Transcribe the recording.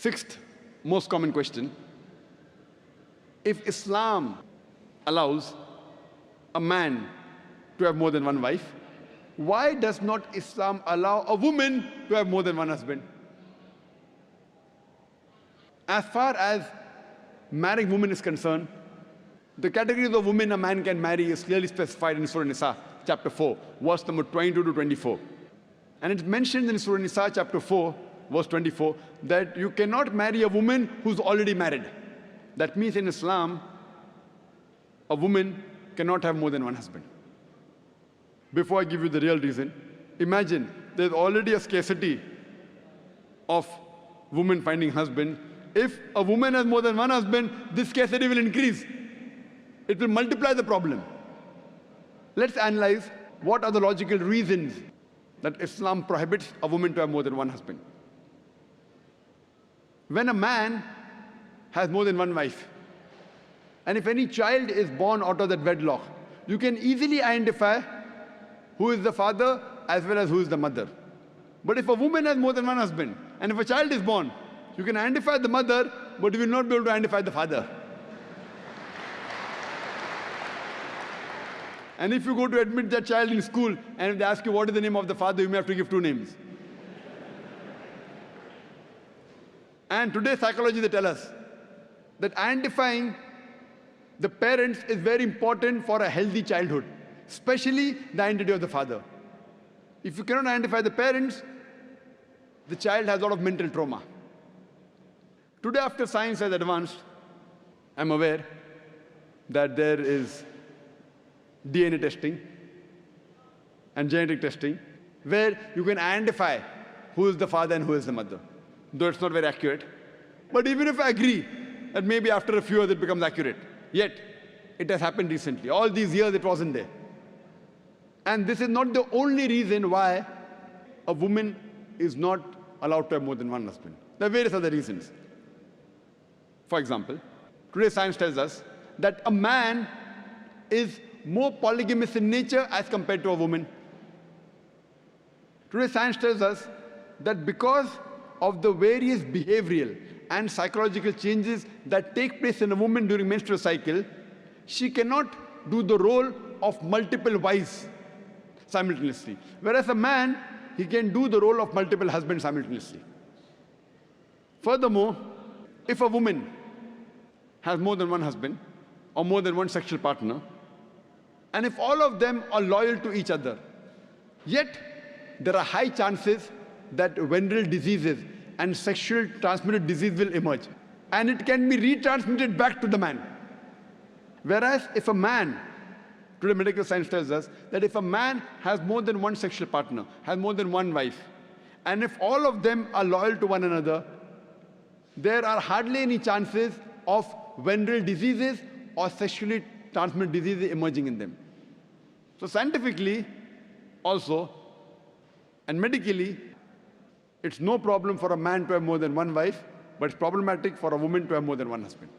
Sixth most common question: if Islam allows a man to have more than one wife, why does not Islam allow a woman to have more than one husband? As far as marrying women is concerned, the categories of women a man can marry is clearly specified in Surah Nisa, chapter 4, verse number 22 to 24. And it's mentioned in Surah Nisa, chapter 4, verse 24, that you cannot marry a woman who's already married. That means in Islam, a woman cannot have more than one husband. Before I give you the real reason, imagine there's already a scarcity of women finding husband. If a woman has more than one husband, this scarcity will increase. It will multiply the problem. Let's analyze what are the logical reasons that Islam prohibits a woman to have more than one husband. When a man has more than one wife, and if any child is born out of that wedlock, you can easily identify who is the father as well as who is the mother. But if a woman has more than one husband, and if a child is born, you can identify the mother, but you will not be able to identify the father. And if you go to admit that child in school, and if they ask you what is the name of the father, you may have to give two names. And today psychology, they tell us that identifying the parents is very important for a healthy childhood, especially the identity of the father. If you cannot identify the parents, the child has a lot of mental trauma. Today, after science has advanced, I'm aware that there is DNA testing and genetic testing where you can identify who is the father and who is the mother, though it's not very accurate. But even if I agree that maybe after a few years it becomes accurate, yet it has happened recently. All these years it wasn't there. And this is not the only reason why a woman is not allowed to have more than one husband. There are various other reasons. For example, today science tells us that a man is more polygamous in nature as compared to a woman. Today science tells us that because of the various behavioral and psychological changes that take place in a woman during menstrual cycle, she cannot do the role of multiple wives simultaneously. Whereas a man, he can do the role of multiple husbands simultaneously. Furthermore, if a woman has more than one husband or more than one sexual partner, and if all of them are loyal to each other, yet there are high chances that venereal diseases and sexual transmitted disease will emerge, and it can be retransmitted back to the man. Whereas if a man, today medical science tells us that if a man has more than one sexual partner, has more than one wife, and if all of them are loyal to one another, there are hardly any chances of venereal diseases or sexually transmitted diseases emerging in them. So scientifically also, and medically, it's no problem for a man to have more than one wife, but it's problematic for a woman to have more than one husband.